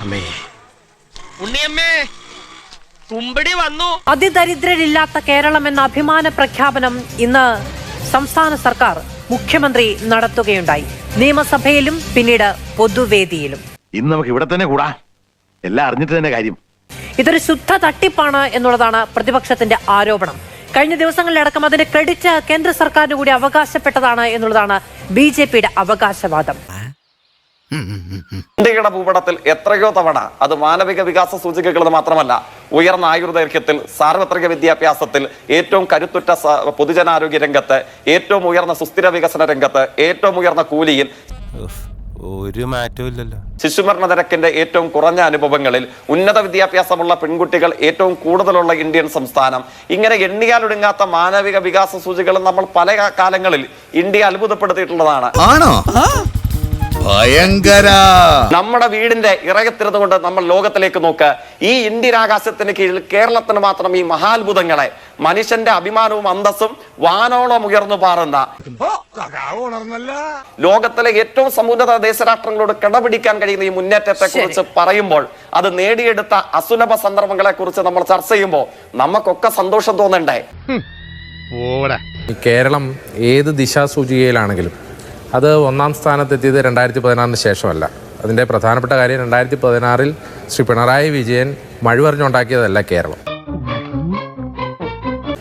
ഉണ്ണിയമ്മേ കുമ്പടി വന്നു. അതിദരിദ്രരില്ലാത്ത കേരളം എന്ന അഭിമാന പ്രഖ്യാപനം ഇന്ന് സംസ്ഥാന സർക്കാർ മുഖ്യമന്ത്രി നടത്തുകയുണ്ടായി. നിയമസഭയിലും പിന്നീട് പൊതുവേദിയിലും. ഇന്ന് നമുക്ക് ഇവിടെ തന്നെ കൂടാ, എല്ലാം അറിഞ്ഞിട്ട് തന്നെ കാര്യം. ഇതൊരു ശുദ്ധ തട്ടിപ്പാണ് എന്നുള്ളതാണ് പ്രതിപക്ഷത്തിന്റെ ആരോപണം. കഴിഞ്ഞ ദിവസങ്ങളിലടക്കം അതിന്റെ ക്രെഡിറ്റ് കേന്ദ്ര സർക്കാരിന് കൂടി അവകാശപ്പെട്ടതാണ് എന്നുള്ളതാണ് BJPയുടെ അവകാശവാദം. ഇന്ത്യയുടെ ഭൂപടത്തിൽ എത്രയോ തവണ അത് മാനവിക വികാസ സൂചികകൾ മാത്രമല്ല, ഉയർന്ന ആയുർദൈർഘ്യത്തിൽ, സാർവത്രിക വിദ്യാഭ്യാസത്തിൽ, ഏറ്റവും കരുത്തുറ്റ പൊതുജനാരോഗ്യ രംഗത്ത്, ഏറ്റവും ഉയർന്ന സുസ്ഥിര വികസന രംഗത്ത്, ഏറ്റവും ഉയർന്ന കൂലിയിൽ, ഒരു മാറ്റവും ഇല്ലല്ലോ, ശിശുമരണ നിരക്കിന്റെ ഏറ്റവും കുറഞ്ഞ അനുഭവങ്ങളിൽ, ഉന്നത വിദ്യാഭ്യാസമുള്ള പെൺകുട്ടികൾ ഏറ്റവും കൂടുതലുള്ള ഇന്ത്യൻ സംസ്ഥാനം, ഇങ്ങനെ എണ്ണിയാലൊടുങ്ങാത്ത മാനവിക വികാസ സൂചികൾ നമ്മൾ പല കാലങ്ങളിൽ ഇന്ത്യ അത്ഭുതപ്പെടുത്തിയിട്ടുള്ളതാണ്. നമ്മുടെ വീടിന്റെ ഇറയത്തിരുന്നുകൊണ്ട് നമ്മൾ ലോകത്തിലേക്ക് നോക്ക്. ഈ ഇന്ത്യൻ ആകാശത്തിന് കീഴിൽ കേരളത്തിന് മാത്രം ഈ മഹാത്ഭുതങ്ങളെ, മനുഷ്യന്റെ അഭിമാനവും അന്തസ്സും വാനോളം ഉയർന്നു പാറുന്ന, ലോകത്തിലെ ഏറ്റവും സമുന്നത ദേശരാഷ്ട്രങ്ങളോട് കിടപിടിക്കാൻ കഴിയുന്ന ഈ മുന്നേറ്റത്തെ കുറിച്ച് പറയുമ്പോൾ, അത് നേടിയെടുത്ത അസുലഭ സന്ദർഭങ്ങളെ കുറിച്ച് നമ്മൾ ചർച്ച ചെയ്യുമ്പോൾ നമുക്കൊക്കെ സന്തോഷം തോന്നണ്ടേ? കേരളം ഏത് ദിശാസൂചികയിലാണെങ്കിലും അത് ഒന്നാം സ്ഥാനത്തെത്തിയത് 2016 ശേഷമല്ല. അതിൻ്റെ പ്രധാനപ്പെട്ട കാര്യം 2016 ശ്രീ പിണറായി വിജയൻ മഴുവറിഞ്ഞുണ്ടാക്കിയതല്ല കേരളം.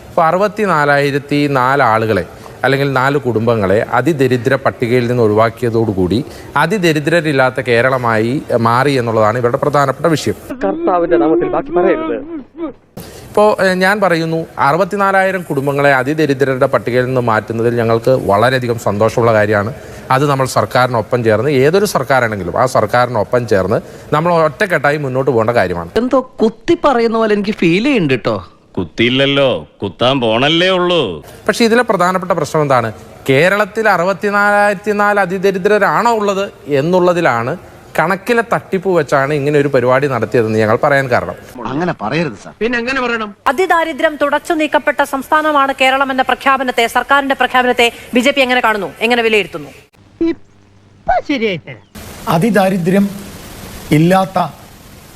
ഇപ്പോൾ 64,004 ആളുകളെ അല്ലെങ്കിൽ 4 കുടുംബങ്ങളെ അതിദരിദ്ര പട്ടികയിൽ നിന്ന് ഒഴിവാക്കിയതോടുകൂടി അതിദരിദ്രരില്ലാത്ത കേരളമായി മാറി എന്നുള്ളതാണ് ഇവരുടെ പ്രധാനപ്പെട്ട വിഷയം. ഇപ്പോൾ ഞാൻ പറയുന്നു, 64,000 കുടുംബങ്ങളെ അതിദരിദ്രരുടെ പട്ടികയിൽ നിന്ന് മാറ്റുന്നതിൽ ഞങ്ങൾക്ക് വളരെയധികം സന്തോഷമുള്ള കാര്യമാണ്. അത് നമ്മൾ സർക്കാരിനൊപ്പം ചേർന്ന്, ഏതൊരു സർക്കാരാണെങ്കിലും ആ സർക്കാരിനൊപ്പം ചേർന്ന് നമ്മൾ ഒറ്റക്കെട്ടായി മുന്നോട്ട് പോകേണ്ട കാര്യമാണ്. എന്തോ കുത്തി പറയുന്ന പോലെ എനിക്ക് ഫീൽ ചെയ്യുന്നുണ്ട് കേട്ടോ. കുത്തിയില്ലല്ലോ, കുത്താൻ പോണല്ലേ ഉള്ളൂ. പക്ഷെ ഇതിലെ പ്രധാനപ്പെട്ട പ്രശ്നം എന്താണ്? കേരളത്തിൽ 64,004 അതിദരിദ്രരാണോ ഉള്ളത് എന്നുള്ളതിലാണ്. കണക്കിലെ തട്ടിപ്പ് വെച്ചാണ് ഇങ്ങനെ ഒരു പരിപാടി നടത്തിയതെന്ന് ഞങ്ങൾ പറയാൻ കാരണം. അങ്ങനെ പറയരുത് സാർ. പിന്നെ എങ്ങനെ പറയണം? അതിദാരിദ്ര്യം തുടച്ചു നീക്കപ്പെട്ട സംസ്ഥാനമാണ് കേരളം എന്ന പ്രഖ്യാപനത്തെ, സർക്കാരിന്റെ പ്രഖ്യാപനത്തെ BJP എങ്ങനെ കാണുന്നു, എങ്ങനെ വിലയിരുത്തുന്നു? അതിദാരിദ്ര്യം ഇല്ലാത്ത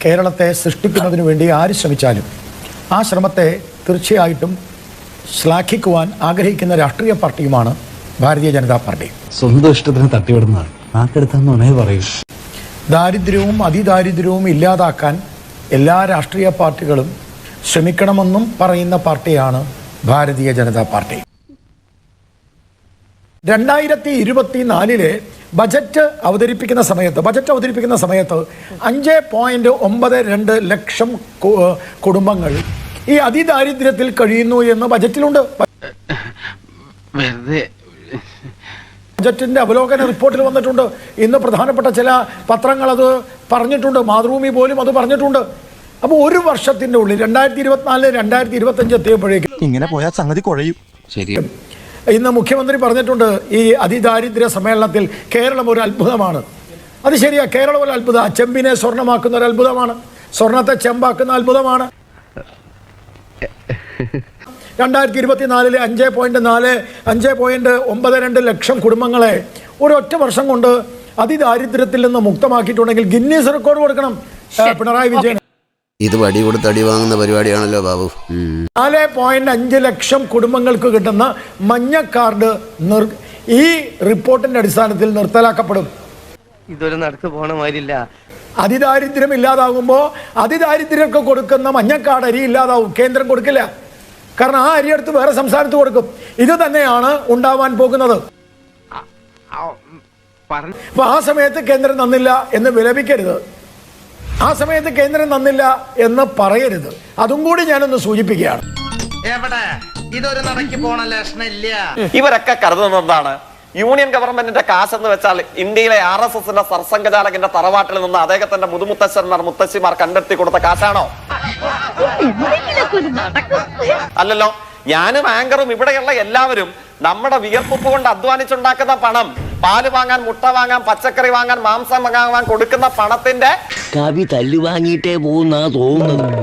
കേരളത്തെ സൃഷ്ടിക്കുന്നതിന് വേണ്ടി ആര് ശ്രമിച്ചാലും ആ ശ്രമത്തെ തീർച്ചയായിട്ടും ശ്ലാഘിക്കുവാൻ ആഗ്രഹിക്കുന്ന രാഷ്ട്രീയ പാർട്ടിയുമാണ് ഭാരതീയ ജനതാ പാർട്ടി. സ്വന്തം ഇഷ്ടത്തിന് തട്ടിവിടുന്നതാണ്. നാക്കെടുത്താന്നേ പറയൂ. ദാരിദ്ര്യവും അതിദാരിദ്ര്യവും ഇല്ലാതാക്കാൻ എല്ലാ രാഷ്ട്രീയ പാർട്ടികളും ശ്രമിക്കണമെന്നും പറയുന്ന പാർട്ടിയാണ് ഭാരതീയ ജനതാ പാർട്ടി. 2024 ബജറ്റ് അവതരിപ്പിക്കുന്ന സമയത്ത് 5.92 ലക്ഷം കുടുംബങ്ങൾ ഈ അതിദാരിദ്ര്യത്തിൽ കഴിയുന്നു എന്ന് ബജറ്റിലുണ്ട്. ബജറ്റിന്റെ അവലോകന റിപ്പോർട്ടിൽ വന്നിട്ടുണ്ട്. ഇന്ന് പ്രധാനപ്പെട്ട ചില പത്രങ്ങൾ അത് പറഞ്ഞിട്ടുണ്ട്, മാതൃഭൂമി പോലും അത് പറഞ്ഞിട്ടുണ്ട്. അപ്പോൾ ഒരു വർഷത്തിന്റെ ഉള്ളിൽ 2024 2025 എത്തിയപ്പോഴേക്കും ഇങ്ങനെ പോയാൽ സംഗതി കുഴയും. ശരി, ഇന്ന് മുഖ്യമന്ത്രി പറഞ്ഞിട്ടുണ്ട് ഈ അതിദാരിദ്ര്യ സമ്മേളനത്തിൽ കേരളം ഒരു അത്ഭുതമാണ്. അത് ശരിയാ, കേരളം ഒരു അത്ഭുതമാണ്. ചെമ്പിനെ സ്വർണ്ണമാക്കുന്ന ഒരു അത്ഭുതമാണ്, സ്വർണത്തെ ചെമ്പാക്കുന്ന അത്ഭുതമാണ്. 2024 5.92 ലക്ഷം കുടുംബങ്ങളെ ഒരൊറ്റ വർഷം കൊണ്ട് അതിദാരിദ്ര്യത്തിൽ നിന്ന് മുക്തമാക്കിയിട്ടുണ്ടെങ്കിൽ ഗിന്നീസ് റെക്കോർഡ് കൊടുക്കണം പിണറായി വിജയൻ. ഇത് വടി കൊടുത്ത് അടി വാങ്ങുന്ന പരിപാടിയാണല്ലോ ബാബു. 4.5 ലക്ഷം കുടുംബങ്ങൾക്ക് കിട്ടുന്ന മഞ്ഞ കാർഡ് ഈ റിപ്പോർട്ടിന്റെ അടിസ്ഥാനത്തിൽ നിർത്തലാക്കപ്പെടും. ഇതൊരു നടക്ക് പോണ മാതിരില്ല. അതിദാരിദ്ര്യം ഇല്ലാതാകുമ്പോൾ അതിദാരിദ്ര്യമൊക്കെ കൊടുക്കുന്ന മഞ്ഞ കാർഡ് അരി ഇല്ലാതാവും. കേന്ദ്രം കൊടുക്കില്ല. കാരണം ആ അരി എടുത്ത് വേറെ സംസ്ഥാനത്ത് കൊടുക്കും. ഇത് തന്നെയാണ് ഉണ്ടാവാൻ പോകുന്നത്. അപ്പൊ ആ സമയത്ത് കേന്ദ്രം തന്നില്ല എന്ന് വിലപിക്കരുത്, ആ സമയത്ത് കേന്ദ്രം തന്നില്ല എന്ന് പറയരുത്. അതും കൂടി ഞാനൊന്ന് സൂചിപ്പിക്കുകയാണ്. ഇതൊരു നടക്ക് പോണ ലക്ഷണില്ല. ഇവരൊക്കെ കരുതുന്നത് എന്താണ്? യൂണിയൻ ഗവൺമെന്റിന്റെ കാശെന്ന് വെച്ചാൽ ഇന്ത്യയിലെ RSSന്റെ സർസംഘചാലകന്റെ തറവാട്ടിൽ നിന്ന് അദ്ദേഹത്തിന്റെ മുതുമുത്തശ്ശന്മാർ മുത്തശ്ശിമാർ കണ്ടെത്തി കൊടുത്ത കാശാണോ? അല്ലല്ലോ. ഞാനും ആങ്കറും ഇവിടെയുള്ള എല്ലാവരും നമ്മുടെ വിയർപ്പുപ്പ് കൊണ്ട് അധ്വാനിച്ചുണ്ടാക്കുന്ന പണം, പാല് വാങ്ങാൻ, മുട്ട വാങ്ങാൻ, പച്ചക്കറി വാങ്ങാൻ, മാംസം വാങ്ങാൻ കൊടുക്കുന്ന പണത്തിന്റെ കവി തല്ലു വാങ്ങിയിട്ടേ പോകുന്നാ തോന്നുന്നത്.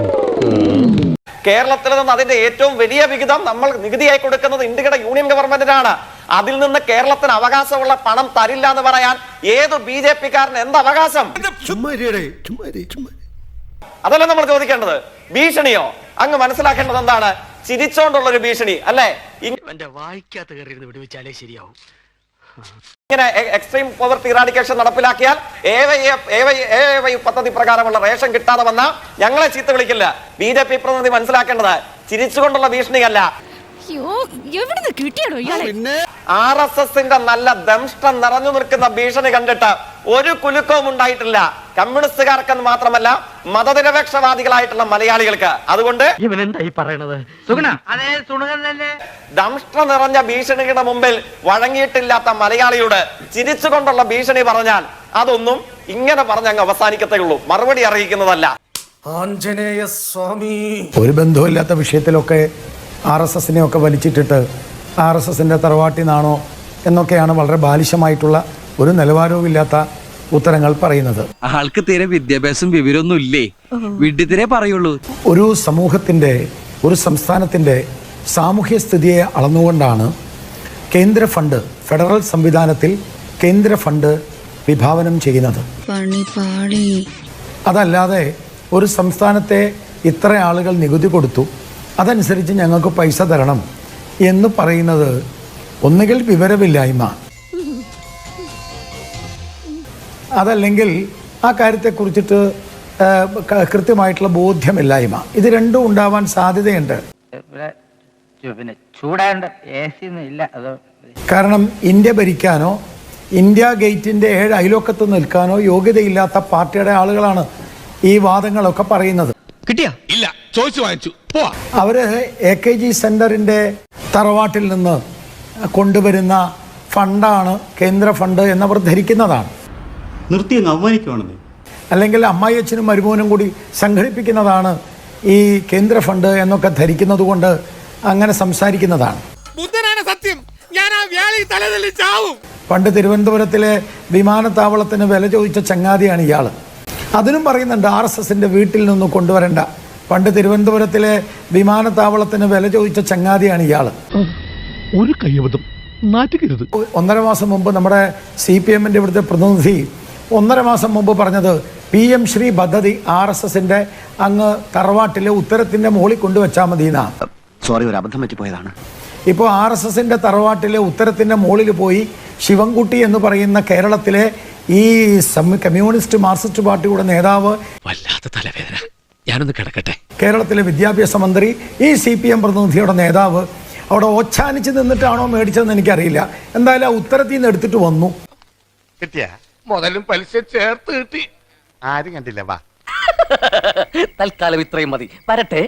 കേരളത്തിൽ നിന്ന് അതിന്റെ ഏറ്റവും വലിയ വിഹിതം നമ്മൾ നികുതിയായി കൊടുക്കുന്നത് ഇന്ത്യയുടെ യൂണിയൻ ഗവൺമെന്റിനാണ്. അതിൽ നിന്ന് കേരളത്തിന് അവകാശമുള്ള പണം തരില്ല എന്ന് പറയാൻ ഏത് BJP-കാരന് എന്ത് അവകാശം? അതല്ല നമ്മൾ ചോദിക്കേണ്ടത്. ഭീഷണിയോ? അങ്ങ് മനസ്സിലാക്കേണ്ടത് എന്താണ്? ചിരിച്ചോണ്ടുള്ള ഒരു ഭീഷണി അല്ലേ? വായിക്കാത്ത കയറി വിടുവിച്ചാലേ ശരിയാവും. ഇങ്ങനെ എക്സ്ട്രീം പോവർട്ടി ഇറാഡിക്കേഷൻ നടപ്പിലാക്കിയാൽ AY പദ്ധതി പ്രകാരമുള്ള റേഷൻ കിട്ടാതെ വന്ന ഞങ്ങളെ ചീത്ത വിളിക്കില്ല. BJP പ്രതിനിധി മനസ്സിലാക്കേണ്ടത് ചിരിച്ചുകൊണ്ടുള്ള ഭീഷണിയല്ല. RSSന്റെ നല്ല ദംഷ്ടം നിറഞ്ഞു നിൽക്കുന്ന ഭീഷണി കണ്ടിട്ട് ഒരു കുലുക്കവും ഉണ്ടായിട്ടില്ല കമ്മ്യൂണിസ്റ്റുകാർക്കെന്ന് മാത്രമല്ല മതനിരപേക്ഷവാദികളായിട്ടുള്ള മലയാളികൾക്ക്. അതുകൊണ്ട് ദംഷ്ട നിറഞ്ഞ ഭീഷണിയുടെ മുമ്പിൽ വഴങ്ങിയിട്ടില്ലാത്ത മലയാളിയോട് ചിരിച്ചുകൊണ്ടുള്ള ഭീഷണി പറഞ്ഞാൽ അതൊന്നും ഇങ്ങനെ പറഞ്ഞങ്ങ് അവസാനിക്കത്തേ ഉള്ളൂ, മറുപടി അറിയിക്കുന്നതല്ല. ആഞ്ജനേയ സ്വാമി. ഒരു ബന്ധവുമില്ലാത്ത വിഷയത്തിലൊക്കെ RSSനെ ഒക്കെ വലിച്ചിട്ടിട്ട് RSSന്റെ തറവാട്ടിനാണോ എന്നൊക്കെയാണ് വളരെ ബാലിശമായിട്ടുള്ള ഒരു നിലവാരവുമില്ലാത്ത ഉത്തരങ്ങൾ പറയുന്നത്. ആൾക്ക് തീരെ വിദ്യാഭ്യാസം വിവരമൊന്നും ഇല്ലേ, വിഡ്ഢിത്തിരെ പറയുള്ളൂ. ഒരു സമൂഹത്തിൻ്റെ, ഒരു സംസ്ഥാനത്തിൻ്റെ സാമൂഹ്യ സ്ഥിതിയെ അളന്നുകൊണ്ടാണ് കേന്ദ്ര ഫണ്ട്, ഫെഡറൽ സംവിധാനത്തിൽ കേന്ദ്ര ഫണ്ട് വിഭാവനം ചെയ്യുന്നത്. അതല്ലാതെ ഒരു സംസ്ഥാനത്തെ ഇത്ര ആളുകൾ നികുതി കൊടുത്തു, അതനുസരിച്ച് ഞങ്ങൾക്ക് പൈസ തരണം എന്ന് പറയുന്നത് ഒന്നുകിൽ വിവരമില്ലായ്മ, അതല്ലെങ്കിൽ ആ കാര്യത്തെക്കുറിച്ചിട്ട് കൃത്യമായിട്ടുള്ള ബോധ്യമില്ലായ്മ. ഇത് രണ്ടും ഉണ്ടാവാൻ സാധ്യതയുണ്ട്. കാരണം ഇന്ത്യ ഭരിക്കാനോ ഇന്ത്യ ഗേറ്റിൻ്റെ 7 അയലോക്കത്ത് നിൽക്കാനോ യോഗ്യതയില്ലാത്ത പാർട്ടിയുടെ ആളുകളാണ് ഈ വാദങ്ങളൊക്കെ പറയുന്നത്. കിട്ടിയാ? ഇല്ല, ചോദിച്ചു വാങ്ങിച്ചു. അവര് AKG സെന്ററിന്റെ തറവാട്ടിൽ നിന്ന് കൊണ്ടുവരുന്ന ഫണ്ടാണ് കേന്ദ്ര ഫണ്ട് എന്നവർ ധരിക്കുന്നതാണ്. നിർത്തി അങ്ങ് അവമാനിക്കുവാണെന്നേ. അല്ലെങ്കിൽ അമ്മായി അച്ഛനും മരുമോനും കൂടി സംഘടിപ്പിക്കുന്നതാണ് ഈ കേന്ദ്ര ഫണ്ട് എന്നൊക്കെ ധരിക്കുന്നത് കൊണ്ട് അങ്ങനെ സംസാരിക്കുന്നതാണ്. സത്യം, ഞാൻ ആ വ്യാളി തലതല്ലി ചാവും. പണ്ട് തിരുവനന്തപുരത്തിലെ വിമാനത്താവളത്തിന് വില ചോദിച്ച ചങ്ങാതിയാണ് ഇയാൾ. അതിനും പറയുന്നുണ്ട് RSSന്റെ വീട്ടിൽ നിന്ന് കൊണ്ടുവരേണ്ട. പണ്ട് തിരുവനന്തപുരത്തിലെ വിമാനത്താവളത്തിന് വില ചോദിച്ച ചങ്ങാതിയാണ് ഇയാൾ. ഒരു കയ്യബദ്ധം നാറ്റുകരുത്. 1.5 മാസം മുമ്പ് നമ്മുടെ CPMന്റെ ഇവിടുത്തെ പ്രതിനിധി 1.5 മാസം മുമ്പ് പറഞ്ഞത് PM ശ്രീ പദ്ധതി RSSന്റെ അങ്ങ് തറവാട്ടിലെ ഉത്തരത്തിന്റെ മുകളിൽ കൊണ്ടുവച്ചാൽ മതി എന്നാ. സോറി, ഒരു അബദ്ധം പറ്റിപ്പോയതാണ്. ഇപ്പോൾ RSSന്റെ തറവാട്ടിലെ ഉത്തരത്തിന്റെ മുകളിൽ പോയി ശിവൻകുട്ടി എന്ന് പറയുന്ന കേരളത്തിലെ ഈ കമ്മ്യൂണിസ്റ്റ് മാർക്സിസ്റ്റ് പാർട്ടിയുടെ നേതാവ്, വല്ലാത്ത തലവേദന, ഞാനൊന്ന് കിടക്കട്ടെ, കേരളത്തിലെ വിദ്യാഭ്യാസ മന്ത്രി, ഈ CPM പ്രതിനിധിയുടെ നേതാവ് അവിടെ ഓച്ഛാനിച്ച് നിന്നിട്ടാണോ മേടിച്ചതെന്ന് എനിക്കറിയില്ല. എന്തായാലും ആ ഉത്തരത്തിൽ നിന്ന് എടുത്തിട്ട് വന്നു. കിട്ടിയ മുതലും പലിശ ചേർത്ത് കിട്ടി. ആരും കണ്ടില്ല. വാ, തൽക്കാലം ഇത്രയും മതി. വരട്ടെ.